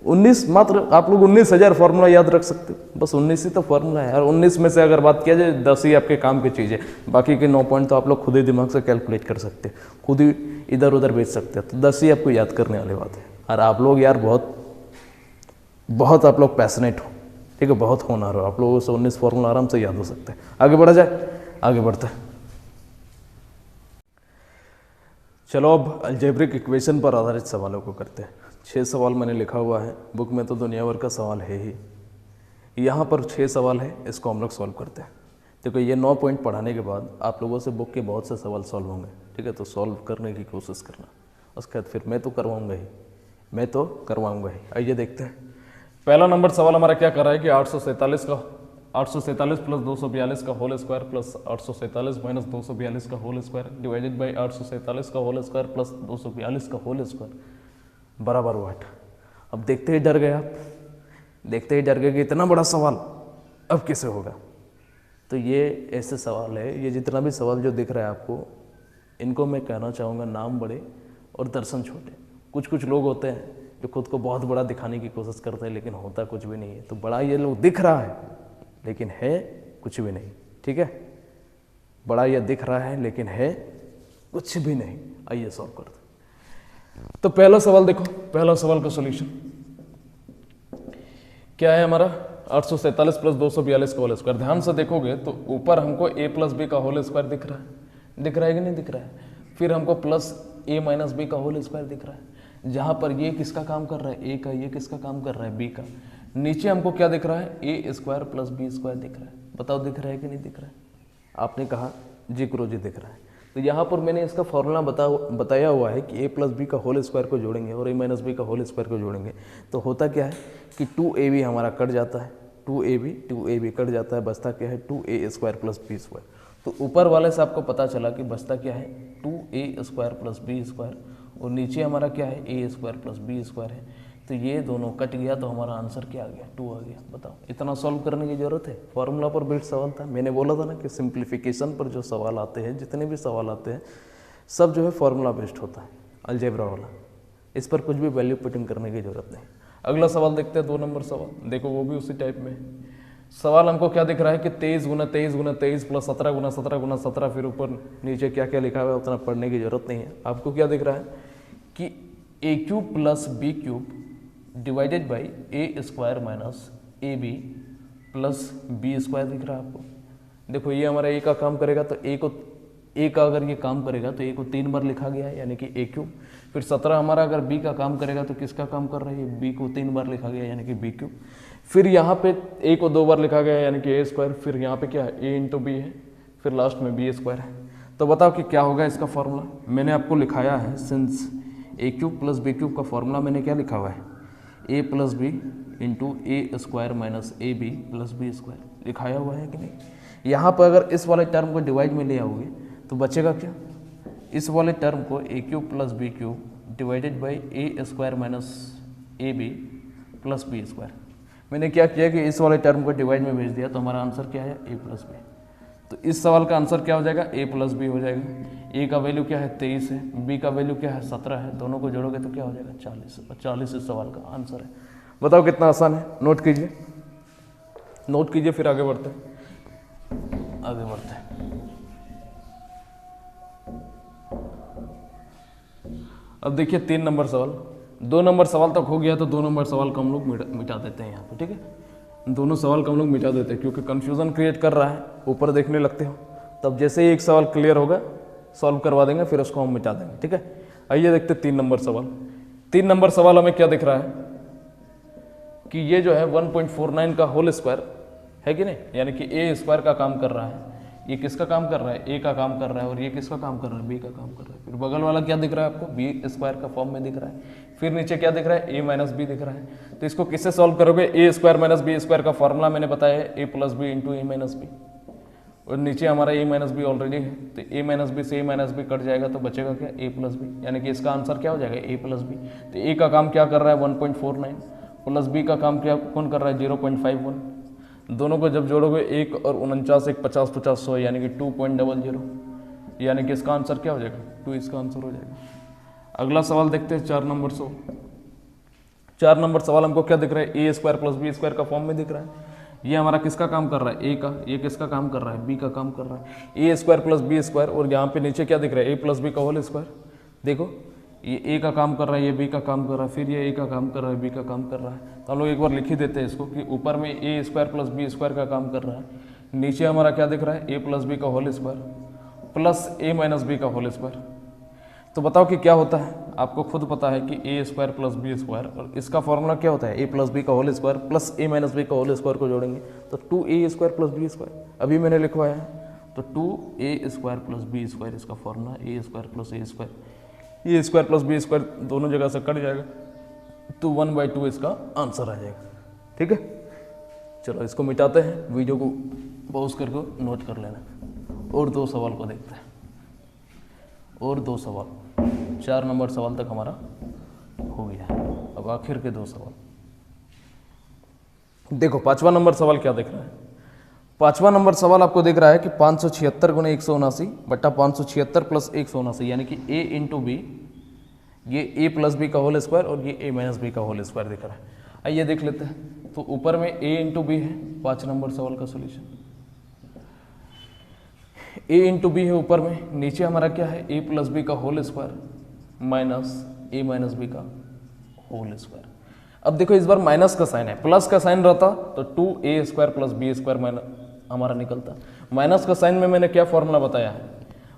19 मात्र, आप लोग 19,000 फार्मूला याद रख सकते हो, बस 19 ही तो फार्मूला है। और 19 में से अगर बात किया जाए 10 ही आपके काम की चीज़ है, बाकी के 9 पॉइंट तो आप लोग खुद ही दिमाग से कैलकुलेट कर सकते हैं, खुद ही इधर उधर भेज सकते हैं, तो 10 ही आपको याद करने वाली बात है। और आप लोग यार बहुत आप लोग पैशनेट हो, ठीक है, बहुत होनहार हो, आप लोगों से 19 फार्मूला आराम से याद हो सकते हैं। आगे बढ़ा जाए, आगे बढ़ते हैं। चलो अब अलजेब्रिक इक्वेशन पर आधारित सवालों को करते हैं। 6 सवाल मैंने लिखा हुआ है, बुक में तो दुनिया भर का सवाल है ही, यहाँ पर 6 सवाल है, इसको हम लोग सॉल्व करते हैं। देखो ये 9 पॉइंट पढ़ाने के बाद आप लोगों से बुक के बहुत से सवाल सॉल्व होंगे, ठीक है, तो सॉल्व करने की कोशिश करना। उसके बाद फिर मैं तो करवाऊँगा ही। आइए देखते हैं। पहला नंबर सवाल हमारा क्या कर रहा है कि 847 प्लस 242 का होल स्क्वायर प्लस 847 माइनस 242 का होल स्क्वायर डिवाइडेड बाई 847 का होल स्क्वायर प्लस 242 का होल स्क्वायर बराबर 8। अब देखते ही डर गए कि इतना बड़ा सवाल अब कैसे होगा। तो ये ऐसे सवाल है, ये जितना भी सवाल जो दिख रहा है आपको, इनको मैं कहना चाहूँगा नाम बड़े और दर्शन छोटे। कुछ लोग होते हैं जो खुद को बहुत बड़ा दिखाने की कोशिश करते हैं, लेकिन होता कुछ भी नहीं है। तो बड़ा ये लोग दिख रहा है लेकिन है कुछ भी नहीं, ठीक है, बड़ा ये दिख रहा है लेकिन है कुछ भी नहीं। आइए सॉल्व करते हैं। तो पहला सवाल देखो, पहला सवाल का सॉल्यूशन क्या है हमारा, 847 प्लस 242 का होल स्क्वायर। ध्यान से देखोगे तो ऊपर हमको a प्लस बी का होल स्क्वायर दिख रहा है कि नहीं दिख रहा है। फिर हमको प्लस a माइनस बी का होल स्क्वायर दिख रहा है, जहां पर ये किसका काम कर रहा है, a का, ये किसका काम कर रहा है, b का। नीचे हमको क्या दिख रहा है, a square plus B square दिख रहा है। बताओ दिख रहा है कि नहीं दिख रहा है। आपने कहा जी गुरु जी दिख रहा है। तो यहाँ पर मैंने इसका फॉर्मूला बताया हुआ है कि a प्लस बी का होल स्क्वायर को जोड़ेंगे और a माइनस बी का होल स्क्वायर को जोड़ेंगे तो होता क्या है कि 2ab हमारा कट जाता है, 2ab कट जाता है, बचता क्या है 2a square plus B square. तो ऊपर वाले से आपको पता चला कि बचता क्या है 2a square plus B square, और नीचे हमारा क्या है a square plus B square है। तो ये दोनों कट गया तो हमारा आंसर क्या आ गया, 2 आ गया। बताओ इतना सॉल्व करने की जरूरत है, फॉर्मूला पर बेस्ड सवाल था। मैंने बोला था ना कि सिंप्लीफिकेशन पर जो सवाल आते हैं, जितने भी सवाल आते हैं सब जो है फॉर्मूला बेस्ड होता है, अलजेब्रा वाला। इस पर कुछ भी वैल्यू पुटिंग करने की जरूरत नहीं। अगला सवाल देखते हैं, 2 नंबर सवाल। देखो वो भी उसी टाइप में सवाल हमको क्या दिख रहा है कि 23 गुना 23 प्लस 17 गुना 17, फिर ऊपर नीचे क्या क्या लिखा हुआ है उतना पढ़ने की जरूरत नहीं है। आपको क्या दिख रहा है कि a³ plus b³ divided by a square minus ab plus b square दिख रहा है आपको। देखो ये हमारा a का काम करेगा तो a का अगर ये काम करेगा तो a को 3 बार लिखा गया है यानी कि a³। फिर 17 हमारा अगर b का काम करेगा तो किसका काम कर रहा है, b को 3 बार लिखा गया यानी कि b³। फिर यहाँ पे a को 2 बार लिखा गया यानी कि a स्क्वायर। फिर यहाँ पे क्या है a इंटू बी है, फिर लास्ट में b स्क्वायर है। तो बताओ कि क्या होगा इसका फॉर्मूला। मैंने आपको लिखाया है सिंस a³ प्लस b³ का फॉर्मूला मैंने क्या लिखा हुआ है, a plus B into a square minus ab plus B square लिखाया हुआ है कि नहीं। यहाँ पर अगर इस वाले टर्म को डिवाइड में ले आओगे तो बचेगा क्या, इस वाले टर्म को a³ plus b³ divided by a square minus ab plus B square. मैंने क्या किया कि इस वाले टर्म को डिवाइड में भेज दिया तो हमारा आंसर क्या है a प्लस बी। तो इस सवाल का आंसर क्या हो जाएगा, a प्लस बी हो जाएगा। a का वैल्यू क्या है 23 है, b का वैल्यू क्या है 17 है, दोनों को जोड़ोगे तो क्या हो जाएगा 40 इस सवाल का आंसर है। बताओ कितना आसान है, नोट कीजिए फिर आगे बढ़ते हैं। अब देखिए 3 नंबर सवाल, 2 नंबर सवाल तक हो गया तो 2 नंबर सवाल को हम लोग मिटा देते हैं यहाँ पे, ठीक है। दोनों सवाल को हम लोग मिटा देते हैं क्योंकि कन्फ्यूज़न क्रिएट कर रहा है, ऊपर देखने लगते हो। तब जैसे ही एक सवाल क्लियर होगा सॉल्व करवा देंगे, फिर उसको हम मिटा देंगे, ठीक है। आइए देखते 3 नंबर सवाल। 3 नंबर सवाल हमें क्या दिख रहा है कि ये जो है 1.49 का होल स्क्वायर है कि नहीं, यानी कि a स्क्वायर का काम कर रहा है। ये किसका काम कर रहा है, a का काम कर रहा है, और ये किसका काम कर रहा है, b का काम कर रहा है। फिर बगल वाला क्या दिख रहा है आपको, b स्क्वायर का फॉर्म में दिख रहा है। फिर नीचे क्या दिख रहा है, a माइनस बी दिख रहा है। तो इसको किससे सॉल्व करोगे, a square minus B square का फॉर्मूला मैंने बताया है a plus B into A minus B, और नीचे हमारा a माइनस बी ऑलरेडी है तो a माइनस बी से a माइनस बी कट जाएगा तो बचेगा क्या, a प्लस बी, यानी कि इसका आंसर क्या हो जाएगा a प्लस बी। तो a का काम क्या कर रहा है 1.49 प्लस b का काम क्या कौन कर रहा है 0.51। दोनों को जब जोड़ोगे 1 और 49 1 50 50 100 यानी कि 2.00, यानी कि इसका आंसर क्या हो जाएगा 2, इसका आंसर हो जाएगा। अगला सवाल देखते हैं 4 नंबर 4 नंबर सवाल हमको क्या दिख रहा है, A square plus B square का फॉर्म में दिख रहा है। ये हमारा किसका काम कर रहा है, ए का, ये किसका काम कर रहा है, बी का काम कर रहा है। A square plus B square, और यहाँ पे नीचे क्या दिख रहा है, ए प्लस बी का होल स्क्वायर। देखो ये ए का काम कर रहा है, ये बी का काम कर रहा है, फिर ये ए का काम कर रहा है, बी का काम कर रहा है। तो हम लोग एक बार लिख ही देते हैं इसको कि ऊपर में ए स्क्वायर प्लस बी स्क्वायर का काम कर रहा है, नीचे हमारा क्या दिख रहा है, ए प्लस बी का होल स्क्वायर प्लस ए माइनस बी का होल स्क्वायर। तो बताओ कि क्या होता है, आपको खुद पता है कि ए स्क्वायर प्लस बी स्क्वायर, और इसका फॉर्मूला क्या होता है, ए प्लस बी का होल स्क्वायर प्लस ए माइनस बी का होल स्क्वायर को जोड़ेंगे तो 2a square plus B square, अभी मैंने लिखवाया है। तो 2a square plus B square इसका formula, A square plus A square, A square plus B square दोनों जगह से कट जाएगा तो 1/2 इसका आंसर आ जाएगा। ठीक है, चलो इसको मिटाते हैं, वीडियो को पॉज करके नोट कर लेना और 2 सवाल को देखते हैं। और 2 सवाल, 4 नंबर सवाल तक हमारा हो गया है। अब आखिर के 2 सवाल देखो। 5वां नंबर सवाल क्या दिख रहा है, 5वां नंबर सवाल आपको दिख रहा है कि 576 गुना 179 बट्टा 576 प्लस 179, यानी कि a इंटू बी, ये a प्लस बी का होल स्क्वायर और ये a माइनस बी का होल स्क्वायर दिख रहा है। आइए देख लेते हैं। तो ऊपर में a इंटू बी है, 5 नंबर सवाल का सोल्यूशन, a इंटू बी है ऊपर में, नीचे हमारा क्या है, a प्लस बी का whole square minus a minus B का होल स्क्वायर। अब देखो इस बार माइनस का साइन है, प्लस का साइन रहता तो 2a square plus B square हमारा निकलता। माइनस का साइन में मैंने क्या फॉर्मूला बताया है,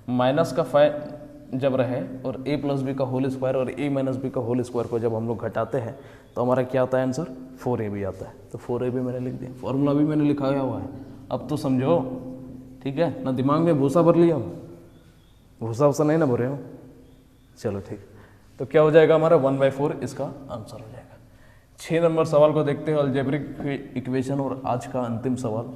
माइनस का फाइन जब रहे और a प्लस बी का होल स्क्वायर और a माइनस बी का होल स्क्वायर को जब हम लोग घटाते हैं तो हमारा क्या आता है आंसर, 4ab आता है। तो 4ab मैंने लिख दिया, फॉर्मूला भी मैंने लिखाया हुआ है, अब तो समझो। ठीक है ना, दिमाग में भूसा भर लिया हूँ, भूसा वूसा नहीं ना भरे हो। चलो ठीक, तो क्या हो जाएगा हमारा 1/4 इसका आंसर हो जाएगा। 6 नंबर सवाल को देखते हैं, अलजेब्रिक इक्वेशन और आज का अंतिम सवाल।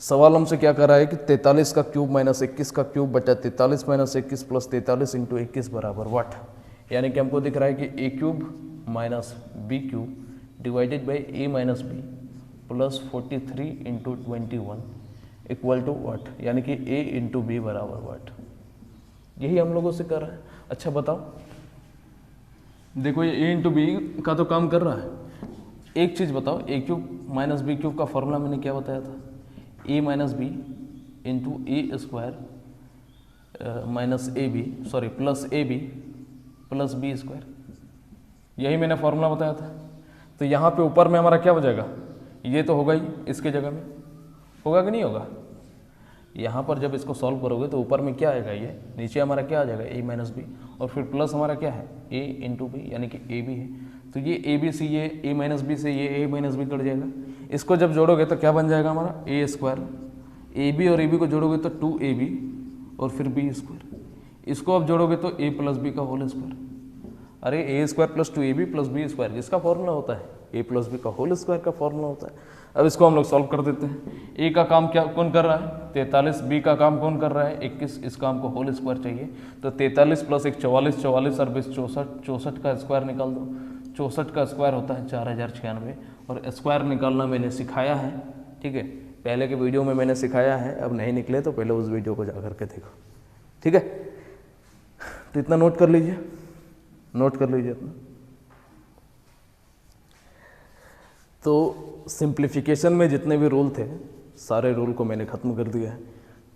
सवाल हमसे क्या कर रहा है कि 43 का क्यूब माइनस 21 का क्यूब बटा 43 माइनस 21 प्लस 43 इंटू 21 बराबर व्हाट। यानी कि हमको दिख रहा है कि a cube minus B cube divided by a minus B plus 43 into 21 equal to what, यानी कि a इंटू बी बराबर व्हाट। यही हम लोगों से कर रहा है। अच्छा बताओ, देखो ये a इंटू बी का तो काम कर रहा है। एक चीज़ बताओ, a cube minus B cube का फॉर्मूला मैंने क्या बताया था, a minus B into A square minus A B, sorry plus A B plus B square, यही मैंने फॉर्मूला बताया था। तो यहाँ पे ऊपर में हमारा क्या हो जाएगा, ये तो होगा ही, इसके जगह में होगा कि नहीं होगा। यहाँ पर जब इसको सॉल्व करोगे तो ऊपर में क्या आएगा, ये नीचे हमारा क्या आ जाएगा, a माइनस बी, और फिर प्लस हमारा क्या है, a इंटू बी, यानी कि ए बी है। तो ये ए बी से ये a माइनस बी से ये a माइनस बी कट जाएगा। इसको जब जोड़ोगे तो क्या बन जाएगा हमारा, a स्क्वायर, ए बी और ए बी को जोड़ोगे तो 2ab और फिर b स्क्वायर। इसको अब जोड़ोगे तो a प्लस बी का होल स्क्वायर। अरे a square plus 2ab plus B square जिसका फॉर्मूला होता है, a प्लस बी का होल स्क्वायर का फॉर्मूला होता है। अब इसको हम लोग सॉल्व कर देते हैं। a का काम क्या कौन कर रहा है, 43, b का काम कौन कर रहा है, 21, इस काम को होल स्क्वायर चाहिए। तो 43 प्लस 1 44, 44 और 20 64, 64 का स्क्वायर निकाल दो। 64 का स्क्वायर होता है 4096, और स्क्वायर निकालना मैंने सिखाया है। ठीक है, पहले के वीडियो में मैंने सिखाया है, अब नहीं निकले तो पहले उस वीडियो को जा करके देखो। ठीक है, तो इतना नोट कर लीजिए, नोट कर लीजिए इतना। तो सिंप्लीफिकेशन में जितने भी रूल थे सारे रूल को मैंने ख़त्म कर दिया है।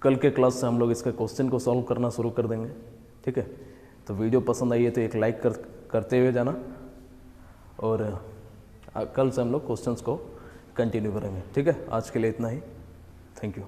कल के क्लास से हम लोग इसके क्वेश्चन को सॉल्व करना शुरू कर देंगे। ठीक है, तो वीडियो पसंद आई है तो एक लाइक करते हुए जाना, और कल से हम लोग क्वेश्चंस को कंटिन्यू करेंगे। ठीक है, आज के लिए इतना ही। Thank you.